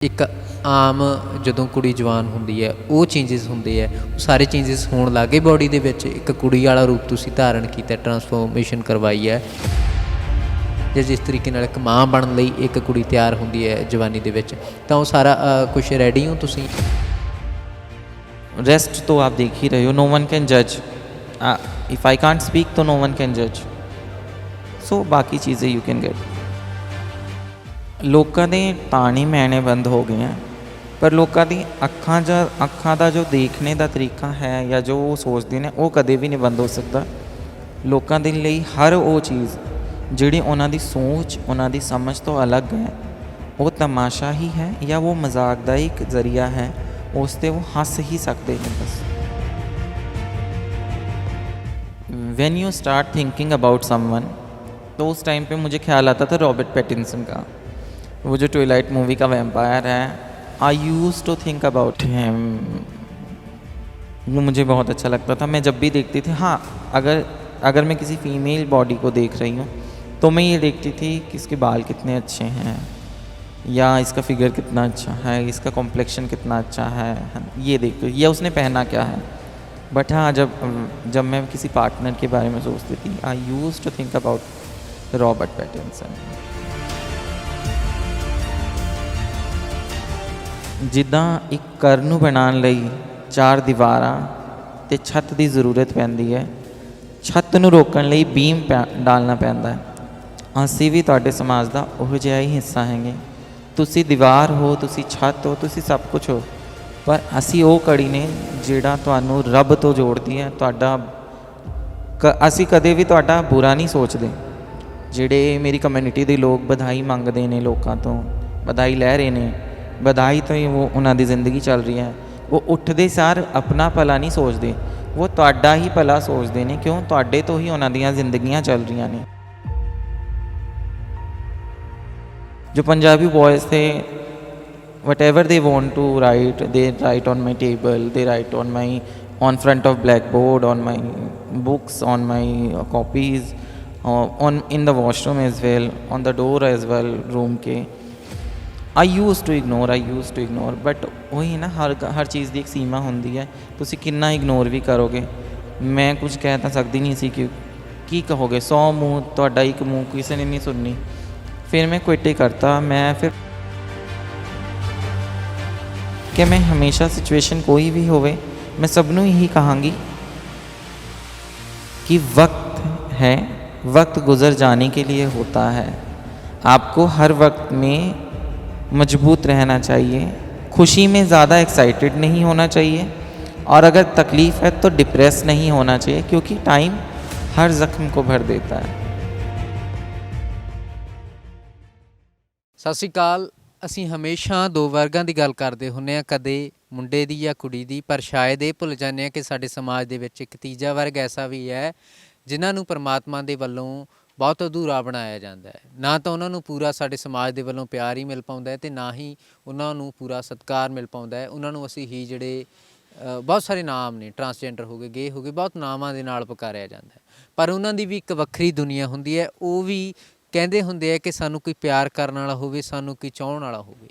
ਇੱਕ ਆਮ ਜਦੋਂ ਕੁੜੀ ਜਵਾਨ ਹੁੰਦੀ ਹੈ ਉਹ ਚੇਂਜਸ ਹੁੰਦੇ ਹੈ, ਉਹ ਸਾਰੇ ਚੇਂਜਸ ਹੋਣ ਲੱਗ ਗਏ ਬੋਡੀ ਦੇ ਵਿੱਚ। ਇੱਕ ਕੁੜੀ ਵਾਲਾ ਰੂਪ ਤੁਸੀਂ ਧਾਰਨ ਕੀਤਾ, ਟਰਾਂਸਫੋਰਮੇਸ਼ਨ ਕਰਵਾਈ ਹੈ, ਜਾਂ ਜਿਸ ਤਰੀਕੇ ਨਾਲ ਇੱਕ ਮਾਂ ਬਣਨ ਲਈ ਇੱਕ ਕੁੜੀ ਤਿਆਰ ਹੁੰਦੀ ਹੈ ਜਵਾਨੀ ਦੇ ਵਿੱਚ, ਤਾਂ ਉਹ ਸਾਰਾ ਕੁਛ ਰੈਡੀ ਹੋ ਤੁਸੀਂ। रेस्ट तो आप देख ही रहे हो, नो वन कैन जज। इफ़ आई कांट स्पीक तो नो वन कैन जज। सो बाकी चीज़ें यू कैन गेट। ਲੋਕਾਂ ਦੇ ਪਾਣੀ ਮੈਣੇ ਬੰਦ ਹੋ ਗਏ ਹੈ, ਪਰ ਲੋਕਾਂ ਦੀ ਅੱਖਾਂ ਦਾ ਜੋ ਦੇਖਣੇ ਦਾ ਤਰੀਕਾ ਹੈ ਜਾਂ ਜੋ ਉਹ ਸੋਚਦੇ ਨੇ ਉਹ ਕਦੇ ਵੀ ਨਹੀਂ ਬੰਦ ਹੋ ਸਕਦਾ। ਲੋਕਾਂ ਦੇ ਲਈ ਹਰ ਉਹ ਚੀਜ਼ ਜਿਹੜੀ ਉਹਨਾਂ ਦੀ ਸੋਚ, ਉਹਨਾਂ ਦੀ ਸਮਝ ਤੋਂ ਅਲੱਗ ਹੈ, ਉਹ ਤਮਾਸ਼ਾ ਹੀ ਹੈ ਜਾਂ ਉਹ ਮਜ਼ਾਕ ਦਾ ਇੱਕ ਜ਼ਰੀਆ ਹੈ। ਉਸ 'ਤੇ ਉਹ ਹੱਸ ਹੀ ਸਕਦੇ ਨੇ ਬਸ। When you start thinking about someone, तो उस टाइम पे मुझे ख्याल आता था रॉबर्ट पैटिंसन का, वो जो ट्विलाइट मूवी का वैम्पायर है। I use to think about him, वो मुझे बहुत अच्छा लगता था। मैं जब भी देखती थी, हाँ, अगर मैं किसी फीमेल बॉडी को देख रही हूँ तो मैं ये देखती थी कि इसके बाल कितने अच्छे हैं, या इसका फिगर कितना अच्छा है, इसका कॉम्प्लेक्शन कितना अच्छा है, ये देखती, या उसने पहना क्या है। बट हाँ, जब मैं किसी पार्टनर के बारे में सोचती थी, I use to think about Robert Pattinson. ਜਿੱਦਾਂ ਇੱਕ ਘਰ ਨੂੰ ਬਣਾਉਣ ਲਈ 4 ਦੀਵਾਰਾਂ ਅਤੇ ਛੱਤ ਦੀ ਜ਼ਰੂਰਤ ਪੈਂਦੀ ਹੈ, ਛੱਤ ਨੂੰ ਰੋਕਣ ਲਈ ਬੀਮ ਡਾਲਣਾ ਪੈਂਦਾ ਹੈ। ਅਸੀਂ ਵੀ ਤੁਹਾਡੇ ਸਮਾਜ ਦਾ ਉਹੋ ਜਿਹਾ ਹੀ ਹਿੱਸਾ ਹੈਗੇ। ਤੁਸੀਂ ਦੀਵਾਰ ਹੋ, ਤੁਸੀਂ ਛੱਤ ਹੋ, ਤੁਸੀਂ ਸਭ ਕੁਛ ਹੋ, ਪਰ ਅਸੀਂ ਉਹ ਕੜੀ ਨੇ ਜਿਹੜਾ ਤੁਹਾਨੂੰ ਰੱਬ ਤੋਂ ਜੋੜਦੀ ਹੈ। ਅਸੀਂ ਕਦੇ ਵੀ ਤੁਹਾਡਾ ਬੁਰਾ ਨਹੀਂ ਸੋਚਦੇ। ਜਿਹੜੇ ਮੇਰੀ ਕਮਿਊਨਿਟੀ ਦੇ ਲੋਕ ਵਧਾਈ ਮੰਗਦੇ ਨੇ, ਲੋਕਾਂ ਤੋਂ ਵਧਾਈ ਲੈ ਰਹੇ ਨੇ, ਵਧਾਈ ਤੋਂ ਹੀ ਉਹਨਾਂ ਦੀ ਜ਼ਿੰਦਗੀ ਚੱਲ ਰਹੀ ਹੈ। ਉਹ ਉੱਠਦੇ ਸਾਰ ਆਪਣਾ ਭਲਾ ਨਹੀਂ ਸੋਚਦੇ, ਉਹ ਤੁਹਾਡਾ ਹੀ ਭਲਾ ਸੋਚਦੇ ਨੇ। ਕਿਉਂ? ਤੁਹਾਡੇ ਤੋਂ ਹੀ ਉਹਨਾਂ ਦੀਆਂ ਜ਼ਿੰਦਗੀਆਂ ਚੱਲ ਰਹੀਆਂ ਨੇ। जो पंजाबी बॉयज़ थे, whatever they want to write, they write on my table, they write on front of black board, on my books, on my copies, on in the washroom as well, on the door as well room के। I use to ignore, but वही ना, हर चीज़ की एक सीमा होंगी है। तुसी कितना ignore भी करोगे, मैं कुछ कह तो सकती नहीं सी कि की कहोगे। 100 मूँह तुहाडा एक मूँह किसी ने नहीं सुननी। फिर मैं क्विट ही करता। मैं फिर कि मैं हमेशा सिचुएशन कोई भी होवे, मैं सबनों यही कहांगी कि वक्त है, वक्त गुज़र जाने के लिए होता है। आपको हर वक्त में मजबूत रहना चाहिए। खुशी में ज़्यादा एक्साइटेड नहीं होना चाहिए, और अगर तकलीफ़ है तो डिप्रेस नहीं होना चाहिए, क्योंकि टाइम हर ज़ख्म को भर देता है। ਸਤਿ ਸ਼੍ਰੀ ਅਕਾਲ। ਅਸੀਂ ਹਮੇਸ਼ਾ ਦੋ ਵਰਗਾਂ ਦੀ ਗੱਲ ਕਰਦੇ ਹੁੰਦੇ ਹਾਂ, ਕਦੇ ਮੁੰਡੇ ਦੀ ਜਾਂ ਕੁੜੀ ਦੀ, ਪਰ ਸ਼ਾਇਦ ਇਹ ਭੁੱਲ ਜਾਂਦੇ ਹਾਂ ਕਿ ਸਾਡੇ ਸਮਾਜ ਦੇ ਵਿੱਚ ਇੱਕ ਤੀਜਾ ਵਰਗ ਐਸਾ ਵੀ ਹੈ ਜਿਨ੍ਹਾਂ ਨੂੰ ਪਰਮਾਤਮਾ ਦੇ ਵੱਲੋਂ ਬਹੁਤ ਅਧੂਰਾ ਬਣਾਇਆ ਜਾਂਦਾ ਹੈ। ਨਾ ਤਾਂ ਉਹਨਾਂ ਨੂੰ ਪੂਰਾ ਸਾਡੇ ਸਮਾਜ ਦੇ ਵੱਲੋਂ ਪਿਆਰ ਹੀ ਮਿਲ ਪਾਉਂਦਾ ਹੈ, ਅਤੇ ਨਾ ਹੀ ਉਹਨਾਂ ਨੂੰ ਪੂਰਾ ਸਤਿਕਾਰ ਮਿਲ ਪਾਉਂਦਾ ਹੈ। ਉਹਨਾਂ ਨੂੰ ਅਸੀਂ ਹੀ ਜਿਹੜੇ ਬਹੁਤ ਸਾਰੇ ਨਾਮ ਨੇ, ਟਰਾਂਸਜੈਂਡਰ ਹੋ ਗਏ, ਗੇ ਹੋ ਗਏ, ਬਹੁਤ ਨਾਮਾਂ ਦੇ ਨਾਲ ਪੁਕਾਰਿਆ ਜਾਂਦਾ ਹੈ, ਪਰ ਉਹਨਾਂ ਦੀ ਵੀ ਇੱਕ ਵੱਖਰੀ ਦੁਨੀਆ ਹੁੰਦੀ ਹੈ। ਉਹ ਵੀ ਕਹਿੰਦੇ ਹੁੰਦੇ ਆ ਕਿ ਸਾਨੂੰ ਕੋਈ ਪਿਆਰ ਕਰਨ ਵਾਲਾ ਹੋਵੇ, ਸਾਨੂੰ ਕੋਈ ਚਾਹੁਣ ਵਾਲਾ ਹੋਵੇ।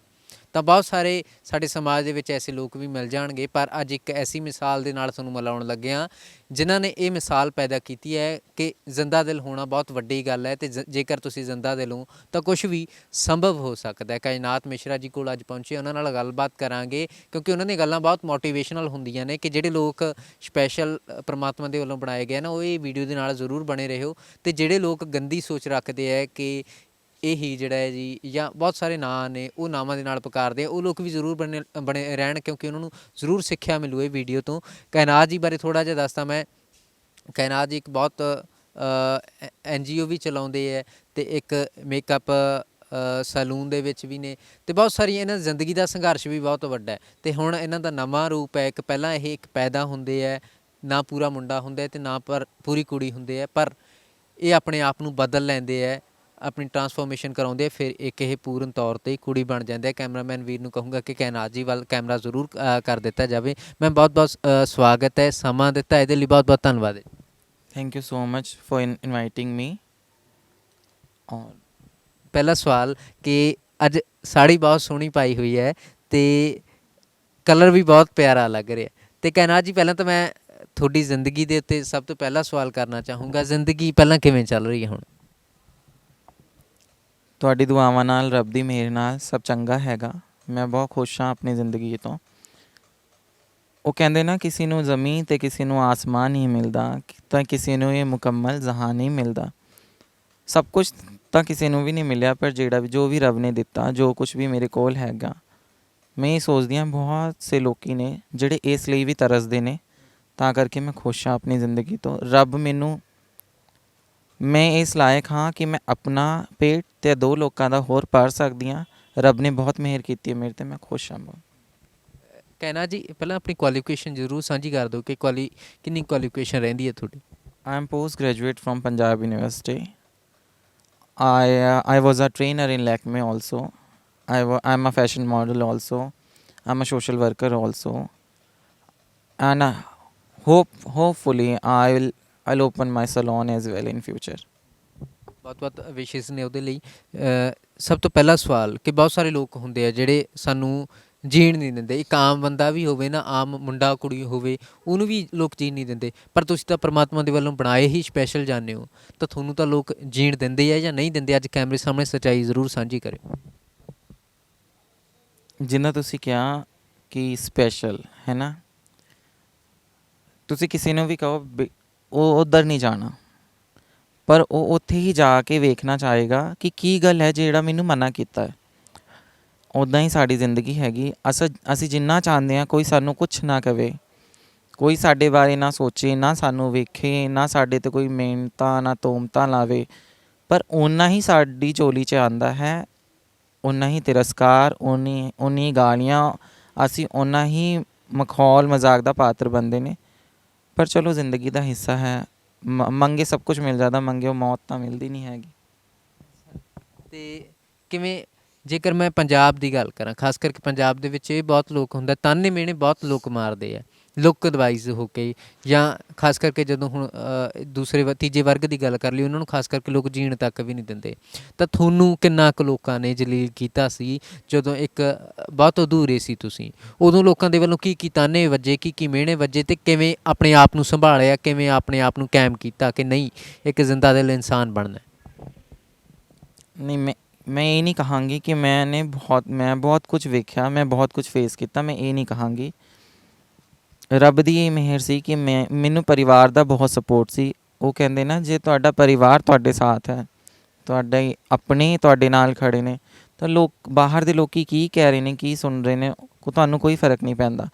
ਤਾਂ ਬਹੁਤ ਸਾਰੇ ਸਾਡੇ ਸਮਾਜ ਦੇ ਵਿੱਚ ਐਸੇ ਲੋਕ ਵੀ ਮਿਲ ਜਾਣਗੇ, ਪਰ ਅੱਜ ਇੱਕ ਐਸੀ ਮਿਸਾਲ ਦੇ ਨਾਲ ਤੁਹਾਨੂੰ ਮਿਲਾਉਣ ਲੱਗੇ ਹਾਂ ਜਿਨ੍ਹਾਂ ਨੇ ਇਹ ਮਿਸਾਲ ਪੈਦਾ ਕੀਤੀ ਹੈ ਕਿ ਜ਼ਿੰਦਾ ਦਿਲ ਹੋਣਾ ਬਹੁਤ ਵੱਡੀ ਗੱਲ ਹੈ, ਅਤੇ ਜੇਕਰ ਤੁਸੀਂ ਜ਼ਿੰਦਾ ਦਿਲ ਹੋ ਤਾਂ ਕੁਛ ਵੀ ਸੰਭਵ ਹੋ ਸਕਦਾ ਹੈ। ਕਾਇਨਾਤ ਮਿਸ਼ਰਾ ਜੀ ਕੋਲ ਅੱਜ ਪਹੁੰਚੇ, ਉਹਨਾਂ ਨਾਲ ਗੱਲਬਾਤ ਕਰਾਂਗੇ, ਕਿਉਂਕਿ ਉਹਨਾਂ ਦੀਆਂ ਗੱਲਾਂ ਬਹੁਤ ਮੋਟੀਵੇਸ਼ਨਲ ਹੁੰਦੀਆਂ ਨੇ ਕਿ ਜਿਹੜੇ ਲੋਕ ਸਪੈਸ਼ਲ ਪਰਮਾਤਮਾ ਦੇ ਵੱਲੋਂ ਬਣਾਏ ਗਏ ਨਾ, ਉਹ ਇਹ ਵੀਡੀਓ ਦੇ ਨਾਲ ਜ਼ਰੂਰ ਬਣੇ ਰਹੋ। ਅਤੇ ਜਿਹੜੇ ਲੋਕ ਗੰਦੀ ਸੋਚ ਰੱਖਦੇ ਹੈ ਕਿ ਇਹੀ ਜਿਹੜਾ ਹੈ ਜੀ, ਜਾਂ ਬਹੁਤ ਸਾਰੇ ਨਾਂ ਨੇ, ਉਹ ਨਾਵਾਂ ਦੇ ਨਾਲ ਪੁਕਾਰਦੇ ਆ, ਉਹ ਲੋਕ ਵੀ ਜ਼ਰੂਰ ਬਣੇ ਰਹਿਣ, ਕਿਉਂਕਿ ਉਹਨਾਂ ਨੂੰ ਜ਼ਰੂਰ ਸਿੱਖਿਆ ਮਿਲੂ ਇਹ ਵੀਡੀਓ ਤੋਂ। ਕਾਇਨਾਤ ਜੀ ਬਾਰੇ ਥੋੜ੍ਹਾ ਜਿਹਾ ਦੱਸਦਾ ਮੈਂ। ਕਾਇਨਾਤ ਜੀ ਇੱਕ ਬਹੁਤ NGO ਵੀ ਚਲਾਉਂਦੇ ਹੈ, ਅਤੇ ਇੱਕ ਮੇਕਅਪ ਸੈਲੂਨ ਦੇ ਵਿੱਚ ਵੀ ਨੇ, ਅਤੇ ਬਹੁਤ ਸਾਰੀਆਂ ਇਹਨਾਂ ਦੀ ਜ਼ਿੰਦਗੀ ਦਾ ਸੰਘਰਸ਼ ਵੀ ਬਹੁਤ ਵੱਡਾ ਹੈ। ਅਤੇ ਹੁਣ ਇਹਨਾਂ ਦਾ ਨਵਾਂ ਰੂਪ ਹੈ। ਇੱਕ ਪਹਿਲਾਂ ਇਹ ਇੱਕ ਪੈਦਾ ਹੁੰਦੇ ਹੈ, ਨਾ ਪੂਰਾ ਮੁੰਡਾ ਹੁੰਦਾ ਅਤੇ ਨਾ ਪੂਰੀ ਕੁੜੀ ਹੁੰਦੇ ਹੈ, ਪਰ ਇਹ ਆਪਣੇ ਆਪ ਨੂੰ ਬਦਲ ਲੈਂਦੇ ਹੈ, ਆਪਣੀ ਟਰਾਂਸਫੋਰਮੇਸ਼ਨ ਕਰਾਉਂਦੇ ਆ, ਫਿਰ ਇੱਕ ਇਹ ਪੂਰਨ ਤੌਰ 'ਤੇ ਕੁੜੀ ਬਣ ਜਾਂਦੇ ਆ। ਕੈਮਰਾਮੈਨ ਵੀਰ ਨੂੰ ਕਹੂੰਗਾ ਕਿ ਕਾਇਨਾਤ ਜੀ ਵੱਲ ਕੈਮਰਾ ਜ਼ਰੂਰ ਕਰ ਦਿੱਤਾ ਜਾਵੇ। ਮੈਂ ਬਹੁਤ ਬਹੁਤ ਸਵਾਗਤ ਹੈ, ਸਮਾਂ ਦਿੱਤਾ ਇਹਦੇ ਲਈ ਬਹੁਤ ਬਹੁਤ ਧੰਨਵਾਦ ਹੈ। Thank you so much for inviting me. और ਪਹਿਲਾ ਸਵਾਲ ਕਿ ਅੱਜ ਸਾੜੀ ਬਹੁਤ ਸੋਹਣੀ ਪਾਈ ਹੋਈ ਹੈ ਤੇ ਕਲਰ ਵੀ ਬਹੁਤ ਪਿਆਰਾ ਲੱਗ ਰਿਹਾ। ਤੇ ਕਾਇਨਾਤ ਜੀ, ਪਹਿਲਾਂ ਤਾਂ ਮੈਂ ਤੁਹਾਡੀ ਜ਼ਿੰਦਗੀ ਦੇ ਉੱਤੇ ਸਭ ਤੋਂ ਪਹਿਲਾ ਸਵਾਲ ਕਰਨਾ ਚਾਹੂੰਗਾ, ਜ਼ਿੰਦਗੀ ਪਹਿਲਾਂ ਕਿਵੇਂ ਚੱਲ ਰਹੀ ਹੈ ਹੁਣ? ਤੁਹਾਡੀ ਦੁਆਵਾਂ ਨਾਲ, ਰੱਬ ਦੀ ਮਿਹਰ ਨਾਲ ਸਭ ਚੰਗਾ ਹੈਗਾ। ਮੈਂ ਬਹੁਤ ਖੁਸ਼ ਹਾਂ ਆਪਣੀ ਜ਼ਿੰਦਗੀ ਤੋਂ। ਉਹ ਕਹਿੰਦੇ ਨਾ, ਕਿਸੇ ਨੂੰ ਜ਼ਮੀਨ ਅਤੇ ਕਿਸੇ ਨੂੰ ਆਸਮਾਨ ਨਹੀਂ ਮਿਲਦਾ, ਤਾਂ ਕਿਸੇ ਨੂੰ ਇਹ ਮੁਕੰਮਲ ਜਹਾਨ ਨਹੀਂ ਮਿਲਦਾ। ਸਭ ਕੁਛ ਤਾਂ ਕਿਸੇ ਨੂੰ ਵੀ ਨਹੀਂ ਮਿਲਿਆ, ਪਰ ਜੋ ਵੀ ਰੱਬ ਨੇ ਦਿੱਤਾ, ਜੋ ਕੁਛ ਵੀ ਮੇਰੇ ਕੋਲ ਹੈਗਾ, ਮੈਂ ਇਹ ਸੋਚਦੀ ਹਾਂ ਬਹੁਤ ਸੇ ਲੋਕ ਨੇ ਜਿਹੜੇ ਇਸ ਲਈ ਵੀ ਤਰਸਦੇ ਨੇ, ਤਾਂ ਕਰਕੇ ਮੈਂ ਖੁਸ਼ ਹਾਂ ਆਪਣੀ ਜ਼ਿੰਦਗੀ ਤੋਂ। ਰੱਬ ਮੈਨੂੰ, ਮੈਂ ਇਸ ਲਾਇਕ ਹਾਂ ਕਿ ਮੈਂ ਆਪਣਾ ਪੇਟ ਅਤੇ 2 ਲੋਕਾਂ ਦਾ ਹੋਰ ਭਰ ਸਕਦੀ ਹਾਂ। ਰੱਬ ਨੇ ਬਹੁਤ ਮਿਹਰ ਕੀਤੀ ਹੈ ਮੇਰੇ 'ਤੇ, ਮੈਂ ਖੁਸ਼ ਹਾਂ ਬਹੁਤ। ਕਾਇਨਾਤ ਜੀ, ਪਹਿਲਾਂ ਆਪਣੀ ਕੁਆਲੀਫਿਕੇਸ਼ਨ ਜ਼ਰੂਰ ਸਾਂਝੀ ਕਰ ਦਿਓ ਕਿ ਕਿੰਨੀ ਕੁਆਲੀਫਿਕੇਸ਼ਨ ਰਹਿੰਦੀ ਹੈ ਤੁਹਾਡੀ? I am post-graduate from Punjab University. I was a trainer in Lakme also. I'm a fashion model also. I'm a social worker also. And hopefully I'll open my salon as well in future. ਬਹੁਤ ਬਹੁਤ ਵਿਸ਼ੇਸ ਨੇ ਉਹਦੇ ਲਈ। ਸਭ ਤੋਂ ਪਹਿਲਾ ਸਵਾਲ ਕਿ ਬਹੁਤ ਸਾਰੇ ਲੋਕ ਹੁੰਦੇ ਆ ਜਿਹੜੇ ਸਾਨੂੰ ਜੀਣ ਨਹੀਂ ਦਿੰਦੇ। ਇੱਕ ਆਮ ਬੰਦਾ ਵੀ ਹੋਵੇ ਨਾ, ਆਮ ਮੁੰਡਾ ਕੁੜੀ ਹੋਵੇ, ਉਹਨੂੰ ਵੀ ਲੋਕ ਜੀਣ ਨਹੀਂ ਦਿੰਦੇ, ਪਰ ਤੁਸੀਂ ਤਾਂ ਪਰਮਾਤਮਾ ਦੇ ਵੱਲੋਂ ਬਣਾਏ ਹੀ ਸਪੈਸ਼ਲ ਜਾਂਦੇ ਹੋ, ਤਾਂ ਤੁਹਾਨੂੰ ਤਾਂ ਲੋਕ ਜੀਣ ਦਿੰਦੇ ਆ ਜਾਂ ਨਹੀਂ ਦਿੰਦੇ? ਅੱਜ ਕੈਮਰੇ ਸਾਹਮਣੇ ਸੱਚਾਈ ਜ਼ਰੂਰ ਸਾਂਝੀ ਕਰਿਓ। ਜਿੰਨਾ ਤੁਸੀਂ ਕਿਹਾ ਕਿ ਸਪੈਸ਼ਲ ਹੈ ਨਾ, ਤੁਸੀਂ ਕਿਸੇ ਨੂੰ ਵੀ ਕਹੋ ਉਹ ਉੱਧਰ ਨਹੀਂ ਜਾਣਾ, ਪਰ ਉਹ ਉੱਥੇ ਹੀ ਜਾ ਕੇ ਵੇਖਣਾ ਚਾਹੇਗਾ ਕਿ ਕੀ ਗੱਲ ਹੈ ਜਿਹੜਾ ਮੈਨੂੰ ਮਨਾ ਕੀਤਾ ਹੈ। ਉੱਦਾਂ ਹੀ ਸਾਡੀ ਜ਼ਿੰਦਗੀ ਹੈਗੀ। ਅਸੀਂ ਜਿੰਨਾ ਚਾਹੁੰਦੇ ਹਾਂ ਕੋਈ ਸਾਨੂੰ ਕੁਛ ਨਾ ਕਵੇ, ਕੋਈ ਸਾਡੇ ਬਾਰੇ ਨਾ ਸੋਚੇ, ਨਾ ਸਾਨੂੰ ਵੇਖੇ, ਨਾ ਸਾਡੇ 'ਤੇ ਕੋਈ ਮਿਹਨਤਾਂ ਨਾ ਤੋਮਤਾਂ ਲਾਵੇ, ਪਰ ਓਨਾ ਹੀ ਸਾਡੀ ਝੋਲੀ 'ਚ ਆਉਂਦਾ ਹੈ, ਓਨਾ ਹੀ ਤਿਰਸਕਾਰ, ਓਨੀ ਗਾਲੀਆਂ, ਅਸੀਂ ਓਨਾ ਹੀ ਮਖੌਲ ਮਜ਼ਾਕ ਦਾ ਪਾਤਰ ਬਣਦੇ ਨੇ। ਪਰ ਚਲੋ, ਜ਼ਿੰਦਗੀ ਦਾ ਹਿੱਸਾ ਹੈ। ਮੰਗੇ ਸਭ ਕੁਝ ਮਿਲ ਜਾਂਦਾ, ਮੰਗੇ ਉਹ ਮੌਤ ਤਾਂ ਮਿਲਦੀ ਨਹੀਂ ਹੈਗੀ। ਅਤੇ ਕਿਵੇਂ, ਜੇਕਰ ਮੈਂ ਪੰਜਾਬ ਦੀ ਗੱਲ ਕਰਾਂ, ਖਾਸ ਕਰਕੇ ਪੰਜਾਬ ਦੇ ਵਿੱਚ ਇਹ ਬਹੁਤ ਲੋਕ ਹੁੰਦਾ, ਤਾਨੇ ਮਿਹਣੇ ਬਹੁਤ ਲੋਕ ਮਾਰਦੇ ਆ ਲੁੱਕ ਅਦਵਾਈਜ਼ ਹੋ ਕੇ, ਜਾਂ ਖਾਸ ਕਰਕੇ ਜਦੋਂ ਹੁਣ ਤੀਜੇ ਵਰਗ ਦੀ ਗੱਲ ਕਰ ਲਈ, ਉਹਨਾਂ ਨੂੰ ਖਾਸ ਕਰਕੇ ਲੋਕ ਜੀਣ ਤੱਕ ਵੀ ਨਹੀਂ ਦਿੰਦੇ। ਤਾਂ ਤੁਹਾਨੂੰ ਕਿੰਨਾ ਕੁ ਲੋਕਾਂ ਨੇ ਜਲੀਲ ਕੀਤਾ ਸੀ ਜਦੋਂ ਇੱਕ ਬਹੁਤ ਅਧੂਰੇ ਸੀ ਤੁਸੀਂ? ਉਦੋਂ ਲੋਕਾਂ ਦੇ ਵੱਲੋਂ ਕੀ ਤਾਨੇ ਵੱਜੇ, ਕੀ ਮਿਹਣੇ ਵੱਜੇ, ਅਤੇ ਕਿਵੇਂ ਆਪਣੇ ਆਪ ਨੂੰ ਸੰਭਾਲਿਆ, ਕਿਵੇਂ ਆਪਣੇ ਆਪ ਨੂੰ ਕਾਇਮ ਕੀਤਾ ਕਿ ਨਹੀਂ, ਇੱਕ ਜ਼ਿੰਦਾ ਦਿਲ ਇਨਸਾਨ ਬਣਨਾ? ਨਹੀਂ, ਮੈਂ ਇਹ ਨਹੀਂ ਕਹਾਂਗੀ ਕਿ ਮੈਂ ਬਹੁਤ ਕੁਝ ਵੇਖਿਆ, ਮੈਂ ਬਹੁਤ ਕੁਝ ਫੇਸ ਕੀਤਾ। ਮੈਂ ਇਹ ਨਹੀਂ ਕਹਾਂਗੀ। ਰੱਬ ਦੀ ਇਹ ਮਿਹਰ ਸੀ ਕਿ ਮੈਨੂੰ ਪਰਿਵਾਰ ਦਾ ਬਹੁਤ ਸਪੋਰਟ ਸੀ। ਉਹ ਕਹਿੰਦੇ ਨਾ, ਜੇ ਤੁਹਾਡਾ ਪਰਿਵਾਰ ਤੁਹਾਡੇ ਸਾਥ ਹੈ, ਤੁਹਾਡੇ ਆਪਣੇ ਤੁਹਾਡੇ ਨਾਲ ਖੜ੍ਹੇ ਨੇ, ਤਾਂ ਬਾਹਰ ਦੇ ਲੋਕ ਕੀ ਕਹਿ ਰਹੇ ਨੇ, ਕੀ ਸੁਣ ਰਹੇ ਨੇ, ਤੁਹਾਨੂੰ ਕੋਈ ਫਰਕ ਨਹੀਂ ਪੈਂਦਾ।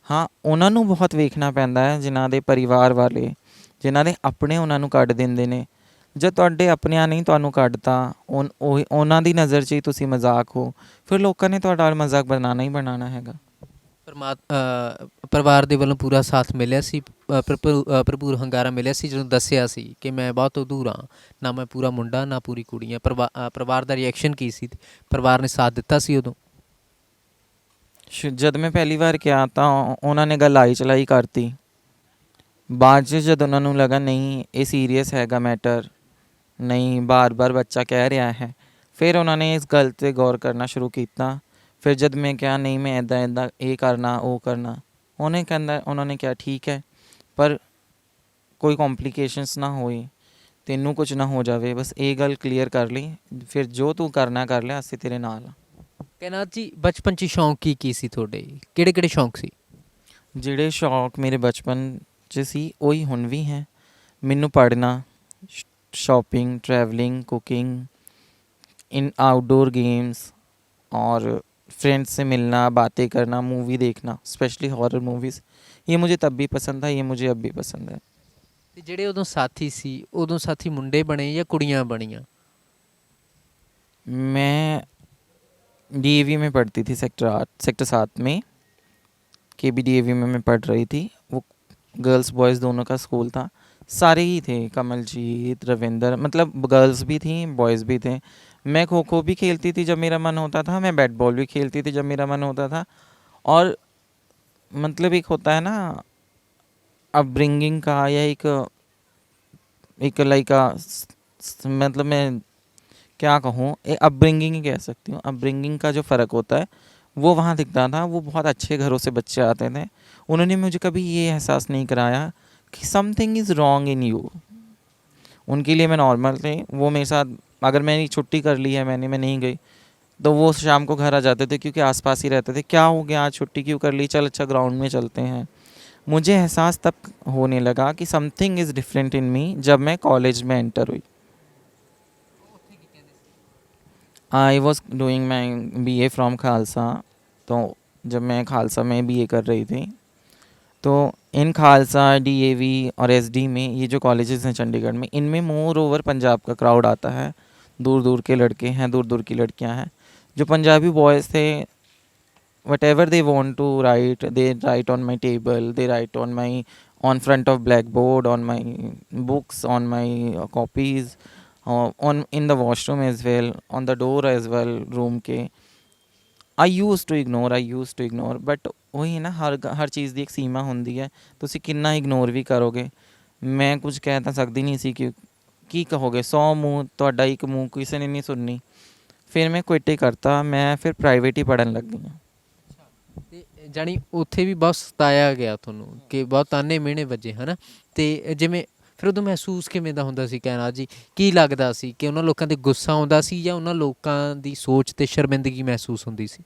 ਹਾਂ, ਉਹਨਾਂ ਨੂੰ ਬਹੁਤ ਵੇਖਣਾ ਪੈਂਦਾ ਹੈ, ਜਿਨ੍ਹਾਂ ਦੇ ਪਰਿਵਾਰ ਵਾਲੇ, ਜਿਨ੍ਹਾਂ ਦੇ ਆਪਣੇ ਉਹਨਾਂ ਨੂੰ ਕੱਢ ਦਿੰਦੇ ਨੇ। ਜਦ ਤੁਹਾਡੇ ਆਪਣਿਆਂ ਨੇ ਤੁਹਾਨੂੰ ਕੱਢਤਾ, ਉਹਨਾਂ ਦੀ ਨਜ਼ਰ 'ਚ ਹੀ ਤੁਸੀਂ ਮਜ਼ਾਕ ਹੋ, ਫਿਰ ਲੋਕਾਂ ਨੇ ਤੁਹਾਡਾ ਮਜ਼ਾਕ ਬਣਾਉਣਾ ਹੀ ਬਣਾਉਣਾ ਹੈਗਾ। ਪਰਿਵਾਰ ਦੇ ਵੱਲੋਂ ਪੂਰਾ ਸਾਥ ਮਿਲਿਆ ਸੀ, ਭਰਪੂਰ ਹੁੰਗਾਰਾ ਮਿਲਿਆ ਸੀ ਜਦੋਂ ਦੱਸਿਆ ਸੀ ਕਿ ਮੈਂ ਬਹੁਤ ਅਧੂਰਾ, ਨਾ ਮੈਂ ਪੂਰਾ ਮੁੰਡਾ ਨਾ ਪੂਰੀ ਕੁੜੀ ਹਾਂ? ਪਰਿਵਾਰ ਦਾ ਰਿਐਕਸ਼ਨ ਕੀ ਸੀ? ਪਰਿਵਾਰ ਨੇ ਸਾਥ ਦਿੱਤਾ ਸੀ ਉਦੋਂ? ਜਦ ਮੈਂ ਪਹਿਲੀ ਵਾਰ ਕਿਹਾ ਤਾਂ ਉਹਨਾਂ ਨੇ ਗੱਲ ਆਈ ਚਲਾਈ ਕਰਤੀ। ਬਾਅਦ 'ਚ ਜਦ ਉਹਨਾਂ ਨੂੰ ਲੱਗਾ ਨਹੀਂ, ਇਹ ਸੀਰੀਅਸ ਹੈਗਾ ਮੈਟਰ, ਨਹੀਂ ਬਾਰ-ਬਾਰ ਬੱਚਾ ਕਹਿ ਰਿਹਾ ਹੈ, ਫਿਰ ਉਹਨਾਂ ਨੇ ਇਸ ਗੱਲ 'ਤੇ ਗੌਰ ਕਰਨਾ ਸ਼ੁਰੂ ਕੀਤਾ। ਫਿਰ ਜਦ ਮੈਂ ਕਿਹਾ ਨਹੀਂ, ਮੈਂ ਇੱਦਾਂ ਇਹ ਕਰਨਾ, ਉਹ ਕਰਨਾ, ਉਹਨਾਂ ਨੇ ਕਿਹਾ ਠੀਕ ਹੈ, ਪਰ ਕੋਈ ਕੰਪਲੀਕੇਸ਼ਨਸ ਨਾ ਹੋਏ, ਤੈਨੂੰ ਕੁਝ ਨਾ ਹੋ ਜਾਵੇ, ਬਸ ਇਹ ਗੱਲ ਕਲੀਅਰ ਕਰ ਲਈ, ਫਿਰ ਜੋ ਤੂੰ ਕਰਨਾ ਕਰ ਲਿਆ, ਅਸੀਂ ਤੇਰੇ ਨਾਲ ਹਾਂ। ਕਾਇਨਾਤ ਜੀ, ਬਚਪਨ 'ਚ ਸ਼ੌਂਕ ਕੀ ਸੀ ਤੁਹਾਡੇ? ਕਿਹੜੇ ਸ਼ੌਂਕ ਸੀ? ਜਿਹੜੇ ਸ਼ੌਂਕ ਮੇਰੇ ਬਚਪਨ 'ਚ ਸੀ ਉਹੀ ਹੁਣ ਵੀ ਹੈ। ਮੈਨੂੰ ਪੜ੍ਹਨਾ, शॉपिंग, ट्रैवलिंग, कुकिंग, इन आउटडोर गेम्स और फ्रेंड्स से मिलना, बातें करना, मूवी देखना, स्पेशली हॉरर मूवीज़, ये मुझे तब भी पसंद था, ये मुझे अब भी पसंद है। ਤੇ ਜਿਹੜੇ ਉਦੋਂ ਸਾਥੀ ਸੀ, ਉਦੋਂ ਸਾਥੀ ਮੁੰਡੇ ਬਣੇ ਜਾਂ ਕੁੜੀਆਂ ਬਣੀਆਂ? मैं DAV में पढ़ती थी, सेक्टर 7 में, KB DAV में मैं पढ़ रही थी। वो गर्ल्स बॉयज़ दोनों का स्कूल था, सारे ही थे, कमलजीत, रविंदर, मतलब गर्ल्स भी थी, बॉयज़ भी थे। मैं खो खो भी खेलती थी जब मेरा मन होता था, मैं बैट बॉल भी खेलती थी जब मेरा मन होता था। और मतलब एक होता है ना अपब्रिंगिंग का, या एक लाइक मतलब मैं क्या कहूँ, अपब्रिंगिंग ही कह सकती हूँ। अपब्रिंगिंग का जो फ़र्क होता है वो वहाँ दिखता था। वो बहुत अच्छे घरों से बच्चे आते थे, उन्होंने मुझे कभी ये एहसास नहीं कराया कि something is wrong in you. उनके लिए मैं नॉर्मल थे। वो मेरे साथ, अगर मैंने छुट्टी कर ली है, मैं नहीं गई, तो वो शाम को घर आ जाते थे क्योंकि आसपास ही रहते थे। क्या हो गया, आज छुट्टी क्यों कर ली, चल अच्छा ग्राउंड में चलते हैं। मुझे एहसास तब होने लगा कि समथिंग इज़ डिफरेंट इन मी जब मैं कॉलेज में एंटर हुई। I was doing my BA from Khalsa. तो जब मैं खालसा में BA कर रही थी, तो इन खालसा, DAV और SD में, ये जो कॉलेजेस हैं चंडीगढ़ में, इनमें मोर ओवर पंजाब का क्राउड आता है। दूर दूर के लड़के हैं, दूर दूर की लड़कियां हैं। जो पंजाबी बॉयज़ थे, whatever they want to write, they write on my table, they write on front of blackboard, on my books, on my copies, on in the washroom as well, on the door as well, room के। I use to ignore but वही ना, हर चीज़ ਦੀ ਇੱਕ ਸੀਮਾ ਹੁੰਦੀ ਹੈ। ਤੁਸੀਂ ਕਿੰਨਾ ignore ਵੀ ਕਰੋਗੇ। ਮੈਂ ਕੁਝ ਕਹਿ ਤਾਂ ਸਕਦੀ ਨਹੀਂ ਸੀ ਕਿ ਕੀ ਕਹੋਗੇ, 100 ਮੂੰਹ ਤੁਹਾਡਾ ਇੱਕ ਮੂੰਹ ਕਿਸੇ ਨੇ ਨਹੀਂ ਸੁਣਨੀ। ਫਿਰ ਮੈਂ ਕੁਇਟ ਹੀ ਕਰਤਾ, ਮੈਂ ਫਿਰ ਪ੍ਰਾਈਵੇਟ ਹੀ ਪੜ੍ਹਨ ਲੱਗ ਗਈ ਹਾਂ। ਤੇ ਜਾਣੀ ਉੱਥੇ ਵੀ ਬਹੁਤ ਸਤਾਇਆ ਗਿਆ ਤੁਹਾਨੂੰ ਕਿ ਬਹੁਤ ਤਾਨੇ ਮਿਹਣੇ ਵੱਜੇ ਹੈ ਨਾ। ਅਤੇ ਜਿਵੇਂ ਫਿਰ ਉਦੋਂ ਮਹਿਸੂਸ ਕਿਵੇਂ ਦਾ ਹੁੰਦਾ ਸੀ ਕਹਿਣਾ ਜੀ, ਕੀ ਲੱਗਦਾ ਸੀ ਕਿ ਉਹਨਾਂ ਲੋਕਾਂ 'ਤੇ ਗੁੱਸਾ ਆਉਂਦਾ ਸੀ ਜਾਂ ਉਹਨਾਂ ਲੋਕਾਂ ਦੀ ਸੋਚ 'ਤੇ ਸ਼ਰਮਿੰਦਗੀ ਮਹਿਸੂਸ ਹੁੰਦੀ ਸੀ?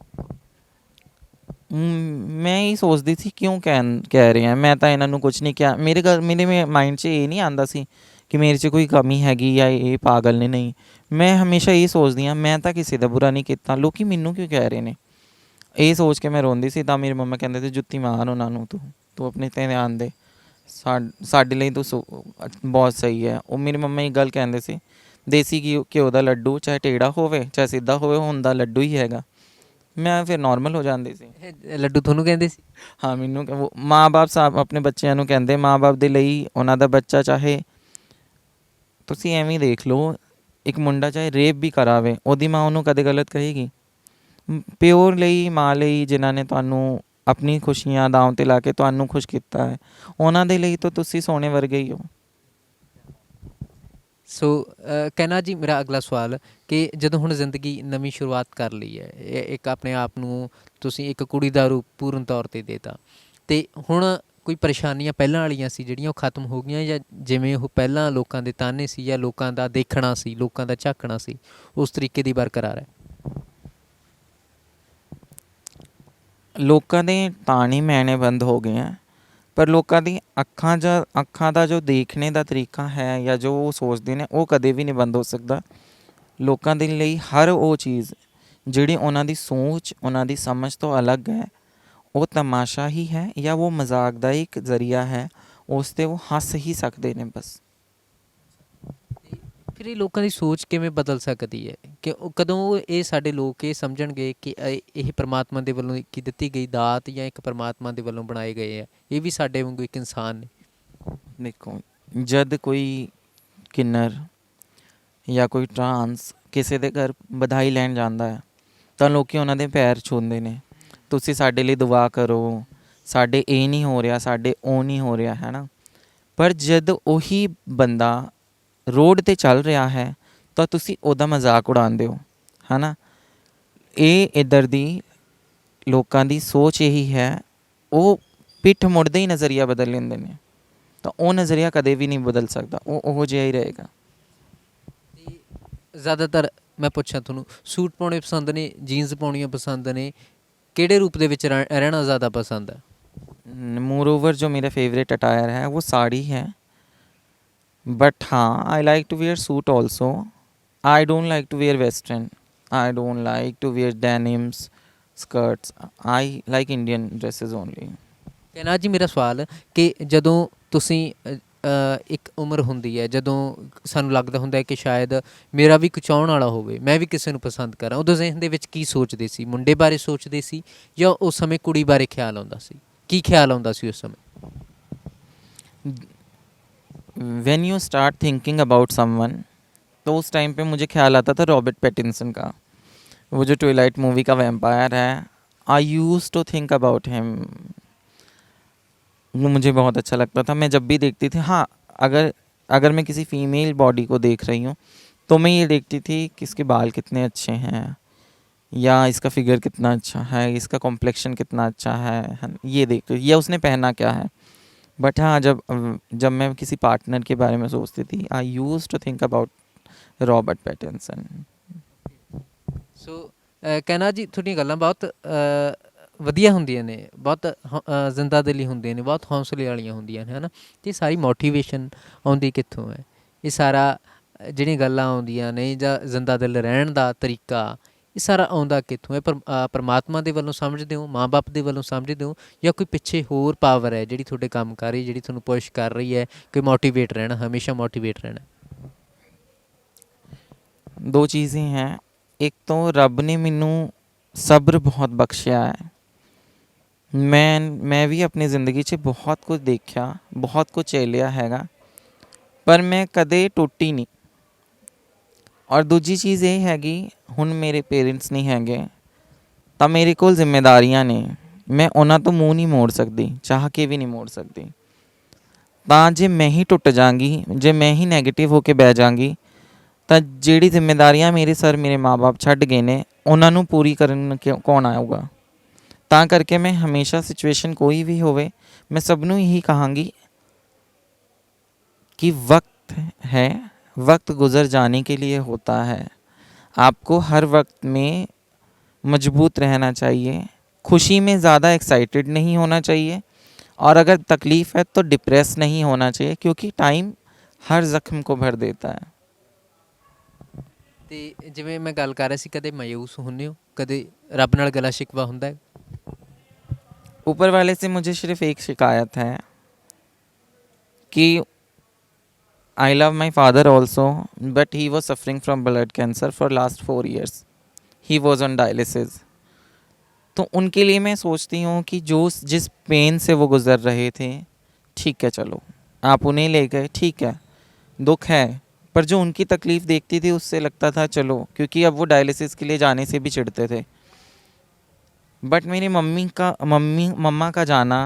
ਮੈਂ ਇਹ ਸੋਚਦੀ ਸੀ ਕਿਉਂ ਕਹਿ ਰਹੇ ਆ, ਮੈਂ ਤਾਂ ਇਹਨਾਂ ਨੂੰ ਕੁਝ ਨਹੀਂ ਕਿਹਾ। ਮੇਰੇ ਮਾਈਂਡ 'ਚ ਇਹ ਨਹੀਂ ਆਉਂਦਾ ਸੀ ਕਿ ਮੇਰੇ 'ਚ ਕੋਈ ਕਮੀ ਹੈਗੀ ਜਾਂ ਇਹ ਪਾਗਲ ਨੇ। ਨਹੀਂ, ਮੈਂ ਹਮੇਸ਼ਾ ਇਹ ਸੋਚਦੀ ਹਾਂ ਮੈਂ ਤਾਂ ਕਿਸੇ ਦਾ ਬੁਰਾ ਨਹੀਂ ਕੀਤਾ, ਲੋਕੀ ਮੈਨੂੰ ਕਿਉਂ ਕਹਿ ਰਹੇ ਨੇ। ਇਹ ਸੋਚ ਕੇ ਮੈਂ ਰੋਂਦੀ ਸੀ। ਤਾਂ ਮੇਰੀ ਮੰਮਾ ਕਹਿੰਦੇ ਸੀ ਜੁੱਤੀ ਮਾਰ ਉਹਨਾਂ ਨੂੰ, ਤੂੰ ਆਪਣੇ 'ਤੇ ਧਿਆਨ ਦੇ, ਸਾਡੇ ਲਈ ਤੂੰ ਬਹੁਤ ਸਹੀ ਹੈ। ਉਹ ਮੇਰੀ ਮੰਮਾ ਇਹ ਗੱਲ ਕਹਿੰਦੇ ਸੀ, ਦੇਸੀ ਘਿਓ ਦਾ ਲੱਡੂ ਚਾਹੇ ਟੇੜਾ ਹੋਵੇ ਚਾਹੇ ਸਿੱਧਾ ਹੋਵੇ, ਹੁੰਦਾ ਲੱਡੂ ਹੀ ਹੈਗਾ। ਮੈਂ ਫਿਰ ਨੋਰਮਲ ਹੋ ਜਾਂਦੀ ਸੀ। ਇਹ ਲੱਡੂ ਤੁਹਾਨੂੰ ਕਹਿੰਦੇ ਸੀ? ਹਾਂ, ਮੈਨੂੰ ਮਾਂ ਬਾਪ ਸਾਹਿਬ ਆਪਣੇ ਬੱਚਿਆਂ ਨੂੰ ਕਹਿੰਦੇ, ਮਾਂ ਬਾਪ ਦੇ ਲਈ ਉਹਨਾਂ ਦਾ ਬੱਚਾ, ਚਾਹੇ ਤੁਸੀਂ ਐਵੇਂ ਹੀ ਦੇਖ ਲਓ, ਇੱਕ ਮੁੰਡਾ ਚਾਹੇ ਰੇਪ ਵੀ ਕਰਾਵੇ, ਉਹਦੀ ਮਾਂ ਉਹਨੂੰ ਕਦੇ ਗਲਤ ਕਹੇਗੀ? ਪਿਓ ਲਈ, ਮਾਂ ਲਈ, ਜਿਨ੍ਹਾਂ ਨੇ ਤੁਹਾਨੂੰ ਆਪਣੀ ਖੁਸ਼ੀਆਂ ਦਾਅ 'ਤੇ ਲਾ ਕੇ ਤੁਹਾਨੂੰ ਖੁਸ਼ ਕੀਤਾ ਹੈ, ਉਹਨਾਂ ਦੇ ਲਈ ਤਾਂ ਤੁਸੀਂ ਸੋਨੇ ਵਰਗੇ ਹੀ ਹੋ। ਸੋ ਕਹਿਣਾ ਜੀ, ਮੇਰਾ ਅਗਲਾ ਸਵਾਲ ਕਿ ਜਦੋਂ ਹੁਣ ਜ਼ਿੰਦਗੀ ਨਵੀਂ ਸ਼ੁਰੂਆਤ ਕਰ ਲਈ ਹੈ, ਇੱਕ ਆਪਣੇ ਆਪ ਨੂੰ ਤੁਸੀਂ ਇੱਕ ਕੁੜੀ ਦਾ ਰੂਪ ਪੂਰਨ ਤੌਰ 'ਤੇ ਦੇਤਾ, ਅਤੇ ਹੁਣ ਕੋਈ ਪਰੇਸ਼ਾਨੀਆਂ ਪਹਿਲਾਂ ਵਾਲੀਆਂ ਸੀ ਜਿਹੜੀਆਂ ਉਹ ਖਤਮ ਹੋ ਗਈਆਂ, ਜਾਂ ਜਿਵੇਂ ਉਹ ਪਹਿਲਾਂ ਲੋਕਾਂ ਦੇ ਤਾਨੇ ਸੀ ਜਾਂ ਲੋਕਾਂ ਦਾ ਦੇਖਣਾ ਸੀ, ਲੋਕਾਂ ਦਾ ਝਾਕਣਾ ਸੀ, ਉਸ ਤਰੀਕੇ ਦੀ ਬਰਕਰਾਰ ਹੈ? ਲੋਕਾਂ ਦੇ ਤਾਣੇ ਮੈਣੇ ਬੰਦ ਹੋ ਗਏ ਹੈ, ਪਰ ਲੋਕਾਂ ਦੀ ਅੱਖਾਂ ਦਾ ਜੋ ਦੇਖਣੇ ਦਾ ਤਰੀਕਾ ਹੈ ਜਾਂ ਜੋ ਉਹ ਸੋਚਦੇ ਨੇ, ਉਹ ਕਦੇ ਵੀ ਨਹੀਂ ਬੰਦ ਹੋ ਸਕਦਾ। ਲੋਕਾਂ ਦੇ ਲਈ ਹਰ ਉਹ ਚੀਜ਼ ਜਿਹੜੀ ਉਹਨਾਂ ਦੀ ਸੋਚ, ਉਹਨਾਂ ਦੀ ਸਮਝ ਤੋਂ ਅਲੱਗ ਹੈ, ਉਹ ਤਮਾਸ਼ਾ ਹੀ ਹੈ ਜਾਂ ਉਹ ਮਜ਼ਾਕ ਦਾ ਇੱਕ ਜ਼ਰੀਆ ਹੈ, ਉਸ 'ਤੇ ਉਹ ਹੱਸ ਹੀ ਸਕਦੇ ਨੇ ਬਸ। ਫਿਰ ਇਹ ਲੋਕਾਂ ਦੀ ਸੋਚ ਕਿਵੇਂ ਬਦਲ ਸਕਦੀ ਹੈ ਕਿ ਕਦੋਂ ਇਹ ਸਾਡੇ ਲੋਕ ਇਹ ਸਮਝਣਗੇ ਕਿ ਇਹ ਪਰਮਾਤਮਾ ਦੇ ਵੱਲੋਂ ਕੀ ਦਿੱਤੀ ਗਈ ਦਾਤ ਜਾਂ ਇੱਕ ਪਰਮਾਤਮਾ ਦੇ ਵੱਲੋਂ ਬਣਾਏ ਗਏ ਆ, ਇਹ ਵੀ ਸਾਡੇ ਵਾਂਗੂ ਇੱਕ ਇਨਸਾਨ ਨੇ? ਦੇਖੋ, ਜਦ ਕੋਈ ਕਿੰਨਰ ਜਾਂ ਕੋਈ ਟਰਾਂਸ ਕਿਸੇ ਦੇ ਘਰ ਵਧਾਈ ਲੈਣ ਜਾਂਦਾ ਹੈ ਤਾਂ ਲੋਕ ਉਹਨਾਂ ਦੇ ਪੈਰ ਛੂਹਦੇ ਨੇ, ਤੁਸੀਂ ਸਾਡੇ ਲਈ ਦੁਆ ਕਰੋ, ਸਾਡੇ ਇਹ ਨਹੀਂ ਹੋ ਰਿਹਾ, ਸਾਡੇ ਉਹ ਨਹੀਂ ਹੋ ਰਿਹਾ, ਹੈ ਨਾ। ਪਰ ਜਦ ਉਹੀ ਬੰਦਾ ਰੋਡ 'ਤੇ ਚੱਲ ਰਿਹਾ ਹੈ ਤਾਂ ਤੁਸੀਂ ਉਹਦਾ ਮਜ਼ਾਕ ਉਡਾਉਂਦੇ ਹੋ, ਹੈ ਨਾ। ਇਹ ਇੱਧਰ ਦੀ ਲੋਕਾਂ ਦੀ ਸੋਚ ਇਹੀ ਹੈ, ਉਹ ਪਿੱਠ ਮੁੜਦੇ ਹੀ ਨਜ਼ਰੀਆ ਬਦਲ ਲੈਂਦੇ ਨੇ, ਤਾਂ ਉਹ ਨਜ਼ਰੀਆ ਕਦੇ ਵੀ ਨਹੀਂ ਬਦਲ ਸਕਦਾ, ਉਹ ਉਹੋ ਜਿਹਾ ਹੀ ਰਹੇਗਾ। ਜ਼ਿਆਦਾਤਰ ਮੈਂ ਪੁੱਛਾਂ ਤੁਹਾਨੂੰ, ਸੂਟ ਪਾਉਣੇ ਪਸੰਦ ਨੇ, ਜੀਨਸ ਪਾਉਣੀਆਂ ਪਸੰਦ ਨੇ, ਕਿਹੜੇ ਰੂਪ ਦੇ ਵਿੱਚ ਰਹਿਣਾ ਜ਼ਿਆਦਾ ਪਸੰਦ ਹੈ? मोर ओवर जो मेरा फेवरेट अटायर है वो साड़ी है, बट हाँ I like to wear suit also. I don't like to wear western, I don't like to wear denims skirts, I like Indian dresses only. ਕਹਿਣਾ ਜੀ, ਮੇਰਾ ਸਵਾਲ ਕਿ ਜਦੋਂ ਤੁਸੀਂ ਇੱਕ ਉਮਰ ਹੁੰਦੀ ਹੈ ਜਦੋਂ ਸਾਨੂੰ ਲੱਗਦਾ ਹੁੰਦਾ ਹੈ ਕਿ ਸ਼ਾਇਦ ਮੇਰਾ ਵੀ ਕੁਛ ਆਉਣ ਵਾਲਾ ਹੋਵੇ, ਮੈਂ ਵੀ ਕਿਸੇ ਨੂੰ ਪਸੰਦ ਕਰਾਂ, ਉਦੋਂ ਜ਼ਿਹਨ ਦੇ ਵਿੱਚ ਕੀ ਸੋਚਦੇ ਸੀ? ਮੁੰਡੇ ਬਾਰੇ ਸੋਚਦੇ ਸੀ ਜਾਂ ਉਸ ਸਮੇਂ ਕੁੜੀ ਬਾਰੇ ਖਿਆਲ ਆਉਂਦਾ ਸੀ? ਕੀ ਖਿਆਲ ਆਉਂਦਾ ਸੀ ਉਸ ਸਮੇਂ? When you start thinking about someone, तो उस टाइम पे मुझे ख्याल आता था रॉबर्ट पैटिंसन का, वो जो ट्विलाइट मूवी का वैम्पायर है। I use to think about him, वो मुझे बहुत अच्छा लगता था। मैं जब भी देखती थी, हाँ, अगर मैं किसी फीमेल बॉडी को देख रही हूँ तो मैं ये देखती थी कि इसके बाल कितने अच्छे हैं, या इसका फिगर कितना अच्छा है, इसका कॉम्प्लेक्शन कितना अच्छा है ना? ये देखते, या उसने पहना क्या है। बट हाँ, जब मैं किसी पार्टनर के बारे में सोचती थी, I use to think about Robert Pattinson. So ਕਹਿਣਾ ਜੀ ਤੁਹਾਡੀਆਂ ਗੱਲਾਂ ਬਹੁਤ ਵਧੀਆ ਹੁੰਦੀਆਂ ਨੇ, ਬਹੁਤ ਜ਼ਿੰਦਾ ਦਿਲੀ ਹੁੰਦੀਆਂ ਨੇ, ਬਹੁਤ ਹੌਸਲੇ ਵਾਲੀਆਂ ਹੁੰਦੀਆਂ ਨੇ, ਹੈ ਨਾ। ਅਤੇ ਸਾਰੀ ਮੋਟੀਵੇਸ਼ਨ ਆਉਂਦੀ ਕਿੱਥੋਂ ਹੈ? ਇਹ ਸਾਰਾ ਜਿਹੜੀਆਂ ਗੱਲਾਂ ਆਉਂਦੀਆਂ ਨੇ ਜਾਂ ਜ਼ਿੰਦਾ ਦਿਲ ਰਹਿਣ ਦਾ ਤਰੀਕਾ, ਇਹ ਸਾਰਾ ਆਉਂਦਾ ਕਿੱਥੋਂ ਹੈ? ਪਰਮਾਤਮਾ ਦੇ ਵੱਲੋਂ ਸਮਝਦੇ ਹੋ, ਮਾਂ ਬਾਪ ਦੇ ਵੱਲੋਂ ਸਮਝਦੇ ਹੋ, ਜਾਂ ਕੋਈ ਪਿੱਛੇ ਹੋਰ ਪਾਵਰ ਹੈ ਜਿਹੜੀ ਤੁਹਾਡੇ ਕੰਮ ਕਰ ਰਹੀ, ਜਿਹੜੀ ਤੁਹਾਨੂੰ ਪੁਸ਼ ਕਰ ਰਹੀ ਹੈ ਕਿ ਮੋਟੀਵੇਟ ਰਹਿਣਾ, ਹਮੇਸ਼ਾ ਮੋਟੀਵੇਟ ਰਹਿਣਾ? दो चीज़ें हैं। एक तो रब ने मैनू सब्र बहुत बख्शिया है। मैं भी अपनी ज़िंदगी 'ਚ बहुत कुछ देखा, बहुत कुछ झेलिया हैगा, पर मैं कदे टुटी नहीं। और दूजी चीज़ ये हैगी, हुण मेरे पेरेंट्स नहीं हैगे ਤਾਂ ਮੇਰੇ ਕੋਲ ਜ਼ਿੰਮੇਵਾਰੀਆਂ ਨੇ, ਮੈਂ ਉਹਨਾਂ ਤੋਂ ਮੂੰਹ ਨਹੀਂ ਮੋੜ ਸਕਦੀ, ਚਾਹ ਕੇ ਵੀ ਨਹੀਂ ਮੋੜ ਸਕਦੀ। ਤਾਂ ਜੇ ਮੈਂ ਹੀ ਟੁੱਟ ਜਾਵਾਂਗੀ, ਜੇ ਮੈਂ ਹੀ ਨੈਗੇਟਿਵ ਹੋ ਕੇ ਬਹਿ ਜਾਵਾਂਗੀ, ਤਾਂ ਜਿਹੜੀ ਜ਼ਿੰਮੇਵਾਰੀਆਂ ਮੇਰੇ ਸਰ ਮੇਰੇ ਮਾਂ-ਬਾਪ ਛੱਡ ਗਏ ਨੇ, ਉਹਨਾਂ ਨੂੰ ਪੂਰੀ ਕਰਨ ਕੌਣ ਆਊਗਾ। ਤਾਂ ਕਰਕੇ ਮੈਂ ਹਮੇਸ਼ਾ ਸਿਚੁਏਸ਼ਨ ਕੋਈ ਵੀ ਹੋਵੇ, मैं सबनों यही कहांगी कि वक्त है, वक्त गुज़र जाने के लिए होता है। आपको हर वक्त में मजबूत रहना चाहिए, खुशी में ज़्यादा एक्साइटेड नहीं होना चाहिए, और अगर तकलीफ़ है तो डिप्रेस नहीं होना चाहिए, क्योंकि टाइम हर ज़ख्म को भर देता है। ਅਤੇ ਜਿਵੇਂ ਮੈਂ ਗੱਲ ਕਰ ਰਿਹਾ ਸੀ, ਕਦੇ ਮਾਯੂਸ ਹੁੰਦੇ ਹੋ, ਕਦੇ ਰੱਬ ਨਾਲ ਗਲਾ ਸ਼ਿਕਵਾ ਹੁੰਦਾ ਹੈ? ऊपर वाले से मुझे सिर्फ एक शिकायत है कि I love my father also, but he was suffering from blood cancer for last 4 years। He was on dialysis. तो उनके लिए मैं सोचती हूँ कि जिस पेन से वो गुज़र रहे थे, ठीक है चलो आप उन्हें ले गए, ठीक है दुख है, पर जो उनकी तकलीफ़ देखती थी उससे लगता था चलो, क्योंकि अब वो डायलिसिस के लिए जाने से भी चिढ़ते थे। बट मेरी मम्मा का जाना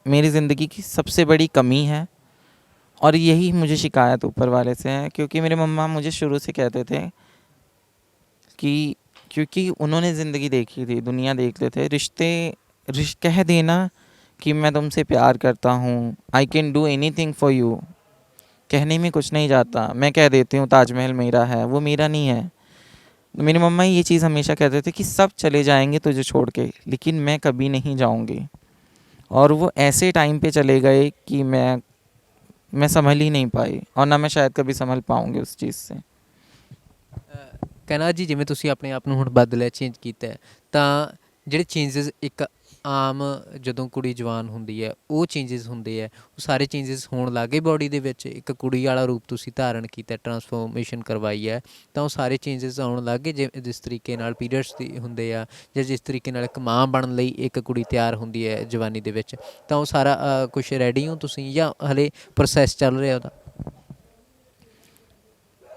मेरी ज़िंदगी की सबसे बड़ी कमी है, और यही मुझे शिकायत ऊपर वाले से है, क्योंकि मेरे मम्मा मुझे शुरू से कहते थे कि क्योंकि उन्होंने ज़िंदगी देखी थी, दुनिया देख लेते, कह देना कि मैं तुमसे प्यार करता हूँ, I can do anything for you, कहने में कुछ नहीं जाता। मैं कह देती हूँ ताजमहल मेरा है, वो मेरा नहीं है। मेरी मम्मा ये चीज़ हमेशा कहते थे कि सब चले जाएंगे तुझे छोड़ के, लेकिन मैं कभी नहीं जाऊंगी। और वो ऐसे टाइम पे चले गए कि मैं संभल ही नहीं पाई, और ना मैं शायद कभी संभल पाऊंगी उस चीज़ से। ਕਹਿਣਾ ਜੀ, ਜਿਵੇਂ ਤੁਸੀਂ ਆਪਣੇ ਆਪ ਨੂੰ ਹੁਣ ਬਦਲਿਆ, ਚੇਂਜ ਕੀਤਾ ਹੈ, ਤਾਂ ਜਿਹੜੇ ਚੇਂਜਸ ਇੱਕ ਆਮ ਜਦੋਂ ਕੁੜੀ ਜਵਾਨ ਹੁੰਦੀ ਹੈ ਉਹ ਚੇਂਜਸ ਹੁੰਦੇ ਹੈ, ਉਹ ਸਾਰੇ ਚੇਂਜਸ ਹੋਣ ਲੱਗ ਗਏ ਬੋਡੀ ਦੇ ਵਿੱਚ। ਇੱਕ ਕੁੜੀ ਵਾਲਾ ਰੂਪ ਤੁਸੀਂ ਧਾਰਨ ਕੀਤਾ, ਟਰਾਂਸਫੋਰਮੇਸ਼ਨ ਕਰਵਾਈ ਹੈ, ਤਾਂ ਉਹ ਸਾਰੇ ਚੇਂਜਸ ਆਉਣ ਲੱਗ ਗਏ। ਜਿਸ ਤਰੀਕੇ ਨਾਲ ਪੀਰੀਅਡਸ ਦੀ ਹੁੰਦੇ ਆ, ਜਾਂ ਜਿਸ ਤਰੀਕੇ ਨਾਲ ਇੱਕ ਮਾਂ ਬਣਨ ਲਈ ਇੱਕ ਕੁੜੀ ਤਿਆਰ ਹੁੰਦੀ ਹੈ ਜਵਾਨੀ ਦੇ ਵਿੱਚ, ਤਾਂ ਉਹ ਸਾਰਾ ਕੁਛ ਰੈਡੀ ਹੋ ਤੁਸੀਂ, ਜਾਂ ਹਲੇ ਪ੍ਰੋਸੈਸ ਚੱਲ ਰਿਹਾ ਉਹਦਾ?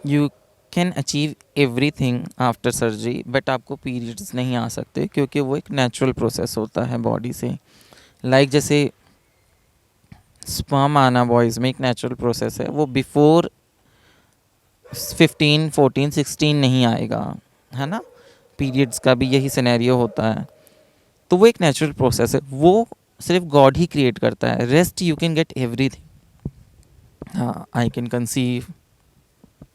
You can achieve everything after surgery, but आपको पीरियड्स नहीं आ सकते, क्योंकि वो एक नेचुरल प्रोसेस होता है बॉडी से। लाइक जैसे स्पर्म आना बॉयज़ में एक नेचुरल प्रोसेस है, वो बिफोर 15, 14, 16 नहीं आएगा, है ना। पीरियड्स का भी यही सिनेरियो होता है, तो वो एक नेचुरल प्रोसेस है, वो सिर्फ गॉड ही क्रिएट करता है। Rest you can get everything. हाँ, I can conceive,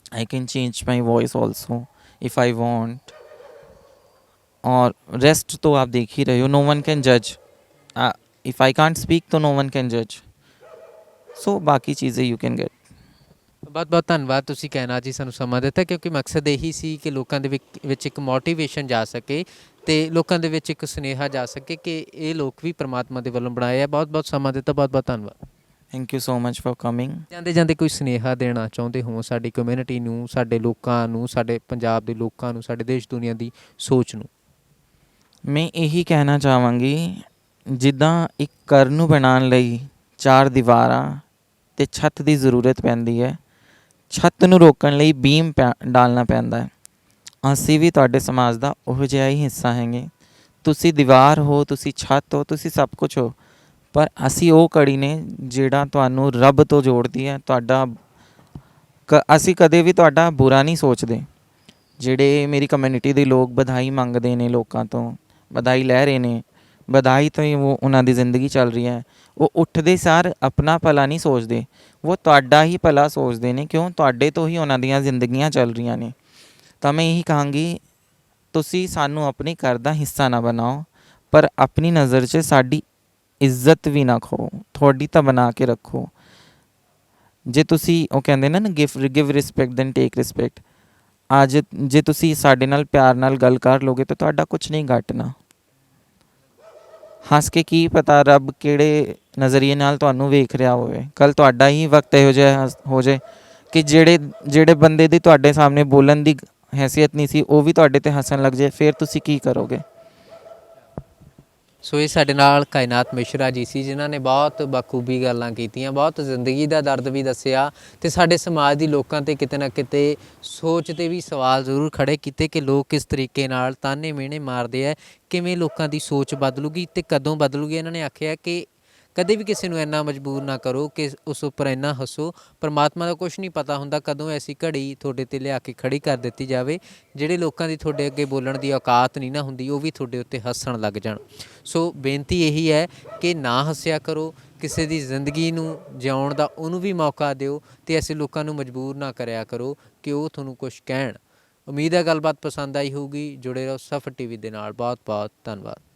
I can change my voice also if I want, और रेस्ट तो आप देख ही रहे हो, no one can judge, if I can't speak तो no one can judge, so बाकी चीज़ें you can get। ਬਹੁਤ ਬਹੁਤ ਧੰਨਵਾਦ ਤੁਸੀਂ ਕਹਿਣਾ ਜੀ ਸਾਨੂੰ ਸਮਾਂ ਦਿੱਤਾ, ਕਿਉਂਕਿ ਮਕਸਦ ਇਹੀ ਸੀ ਕਿ ਲੋਕਾਂ ਦੇ ਵਿੱਚ ਇੱਕ ਮੋਟੀਵੇਸ਼ਨ ਜਾ ਸਕੇ, ਅਤੇ ਲੋਕਾਂ ਦੇ ਵਿੱਚ ਇੱਕ ਸੁਨੇਹਾ ਜਾ ਸਕੇ ਕਿ ਇਹ ਲੋਕ ਵੀ ਪਰਮਾਤਮਾ ਦੇ ਵੱਲੋਂ ਬਣਾਏ ਆ। ਬਹੁਤ ਬਹੁਤ ਸਮਾਂ ਦਿੱਤਾ, ਬਹੁਤ ਬਹੁਤ ਧੰਨਵਾਦ। Thank you so much for coming. ਜਾਂਦੇ ਜਾਂਦੇ ਕੋਈ ਸੁਨੇਹਾ ਦੇਣਾ ਚਾਹੁੰਦੇ ਹੋ ਸਾਡੀ ਕਮਿਊਨਿਟੀ ਨੂੰ, ਸਾਡੇ ਲੋਕਾਂ ਨੂੰ, ਸਾਡੇ ਪੰਜਾਬ ਦੇ ਲੋਕਾਂ ਨੂੰ, ਸਾਡੇ ਦੇਸ਼ ਦੁਨੀਆ ਦੀ ਸੋਚ ਨੂੰ? मैं यही कहना चाहांगी, जिद्दां एक घर नूं बनाउण लई 4 दीवारां ते छत ਦੀ ਜ਼ਰੂਰਤ ਪੈਂਦੀ ਹੈ, ਛੱਤ ਨੂੰ ਰੋਕਣ ਲਈ ਬੀਮ ਡਾਲਣਾ ਪੈਂਦਾ ਹੈ। ਅਸੀਂ ਵੀ ਤੁਹਾਡੇ ਸਮਾਜ ਦਾ ਉਹੋ ਜਿਹਾ ਹੀ ਹਿੱਸਾ ਹੈਗੇ। ਤੁਸੀਂ ਦੀਵਾਰ ਹੋ, ਤੁਸੀਂ ਛੱਤ ਹੋ, ਤੁਸੀਂ ਸਭ ਕੁਝ ਹੋ, ਪਰ ਅਸੀਂ ਉਹ ਕੜੀ ਨੇ ਜਿਹੜਾ ਤੁਹਾਨੂੰ ਰੱਬ ਤੋਂ ਜੋੜਦੀ ਹੈ, ਤੁਹਾਡਾ ਅਸੀਂ ਕਦੇ ਵੀ ਤੁਹਾਡਾ ਬੁਰਾ ਨਹੀਂ ਸੋਚਦੇ। ਜਿਹੜੇ ਮੇਰੀ ਕਮਿਊਨਿਟੀ ਦੇ ਲੋਕ ਵਧਾਈ ਮੰਗਦੇ ਨੇ, ਲੋਕਾਂ ਤੋਂ ਵਧਾਈ ਲੈ ਰਹੇ ਨੇ, ਵਧਾਈ ਤੋਂ ਹੀ ਉਹਨਾਂ ਦੀ ਜ਼ਿੰਦਗੀ ਚੱਲ ਰਹੀ ਹੈ, ਉਹ ਉੱਠਦੇ ਸਾਰ ਆਪਣਾ ਭਲਾ ਨਹੀਂ ਸੋਚਦੇ, ਉਹ ਤੁਹਾਡਾ ਹੀ ਭਲਾ ਸੋਚਦੇ ਨੇ। ਕਿਉਂ? ਤੁਹਾਡੇ ਤੋਂ ਹੀ ਉਹਨਾਂ ਦੀਆਂ ਜ਼ਿੰਦਗੀਆਂ ਚੱਲ ਰਹੀਆਂ ਨੇ। ਤਾਂ ਮੈਂ ਇਹੀ ਕਹਾਂਗੀ, ਤੁਸੀਂ ਸਾਨੂੰ ਆਪਣੇ ਘਰ ਦਾ ਹਿੱਸਾ ਨਾ ਬਣਾਓ, ਪਰ ਆਪਣੀ ਨਜ਼ਰ 'ਚ ਸਾਡੀ ਇੱਜ਼ਤ ਵੀ ਨਾ ਖੋ, ਤੁਹਾਡੀ ਤਾਂ ਬਣਾ ਕੇ ਰੱਖੋ। ਜੇ ਤੁਸੀਂ, ਉਹ ਕਹਿੰਦੇ ਨੇ ਨਾ, give respect than take respect. ਅੱਜ ਜੇ ਤੁਸੀਂ ਸਾਡੇ ਨਾਲ ਪਿਆਰ ਨਾਲ ਗੱਲ ਕਰ ਲੋਗੇ ਤਾਂ ਤੁਹਾਡਾ ਕੁਛ ਨਹੀਂ ਘਟਣਾ। ਹੱਸ ਕੇ ਕੀ ਪਤਾ ਰੱਬ ਕਿਹੜੇ ਨਜ਼ਰੀਏ ਨਾਲ ਤੁਹਾਨੂੰ ਵੇਖ ਰਿਹਾ ਹੋਵੇ। ਕੱਲ੍ਹ ਤੁਹਾਡਾ ਹੀ ਵਕਤ ਇਹੋ ਜਿਹਾ ਹੋ ਜਾਏ ਕਿ ਜਿਹੜੇ ਬੰਦੇ ਦੀ ਤੁਹਾਡੇ ਸਾਹਮਣੇ ਬੋਲਣ ਦੀ ਹੈਸੀਅਤ ਨਹੀਂ ਸੀ, ਉਹ ਵੀ ਤੁਹਾਡੇ 'ਤੇ ਹੱਸਣ ਲੱਗ ਜਾਏ, ਫਿਰ ਤੁਸੀਂ ਕੀ ਕਰੋਗੇ? ਸੋ ਇਹ ਸਾਡੇ ਨਾਲ ਕਾਇਨਾਤ ਮਿਸ਼ਰਾ ਜੀ ਸੀ, ਜਿਨ੍ਹਾਂ ਨੇ ਬਹੁਤ ਬਾਖੂਬੀ ਗੱਲਾਂ ਕੀਤੀਆਂ, ਬਹੁਤ ਜ਼ਿੰਦਗੀ ਦਾ ਦਰਦ ਵੀ ਦੱਸਿਆ ਅਤੇ ਸਾਡੇ ਸਮਾਜ ਦੀ ਲੋਕਾਂ 'ਤੇ ਕਿਤੇ ਨਾ ਕਿਤੇ ਸੋਚ 'ਤੇ ਵੀ ਸਵਾਲ ਜ਼ਰੂਰ ਖੜ੍ਹੇ ਕੀਤੇ ਕਿ ਲੋਕ ਕਿਸ ਤਰੀਕੇ ਨਾਲ ਤਾਨੇ ਮਿਹਣੇ ਮਾਰਦੇ ਹੈ, ਕਿਵੇਂ ਲੋਕਾਂ ਦੀ ਸੋਚ ਬਦਲੂਗੀ ਅਤੇ ਕਦੋਂ ਬਦਲੂਗੀ। ਇਹਨਾਂ ਨੇ ਆਖਿਆ ਕਿ ਕਦੇ ਵੀ ਕਿਸੇ ਨੂੰ ਇੰਨਾ ਮਜਬੂਰ ਨਾ ਕਰੋ ਕਿ ਉਸ ਉੱਪਰ ਇੰਨਾ ਹੱਸੋ। ਪਰਮਾਤਮਾ ਦਾ ਕੁਛ ਨਹੀਂ ਪਤਾ ਹੁੰਦਾ ਕਦੋਂ ਐਸੀ ਘੜੀ ਤੁਹਾਡੇ 'ਤੇ ਲਿਆ ਕੇ ਖੜੀ ਕਰ ਦਿੱਤੀ ਜਾਵੇ, ਜਿਹੜੇ ਲੋਕਾਂ ਦੀ ਤੁਹਾਡੇ ਅੱਗੇ ਬੋਲਣ ਦੀ ਔਕਾਤ ਨਹੀਂ ਨਾ ਹੁੰਦੀ, ਉਹ ਵੀ ਤੁਹਾਡੇ ਉੱਤੇ ਹੱਸਣ ਲੱਗ ਜਾਣ। ਸੋ ਬੇਨਤੀ ਇਹੀ ਹੈ ਕਿ ਨਾ ਹੱਸਿਆ ਕਰੋ, ਕਿਸੇ ਦੀ ਜ਼ਿੰਦਗੀ ਨੂੰ ਜਿਉਣ ਦਾ ਉਹਨੂੰ ਵੀ ਮੌਕਾ ਦਿਓ ਅਤੇ ਐਸੇ ਲੋਕਾਂ ਨੂੰ ਮਜਬੂਰ ਨਾ ਕਰਿਆ ਕਰੋ ਕਿ ਉਹ ਤੁਹਾਨੂੰ ਕੁਛ ਕਹਿਣ। ਉਮੀਦ ਹੈ ਗੱਲਬਾਤ ਪਸੰਦ ਆਈ ਹੋਊਗੀ। ਜੁੜੇ ਰਹੋ ਸਫਰ TV ਦੇ ਨਾਲ। ਬਹੁਤ ਬਹੁਤ ਧੰਨਵਾਦ।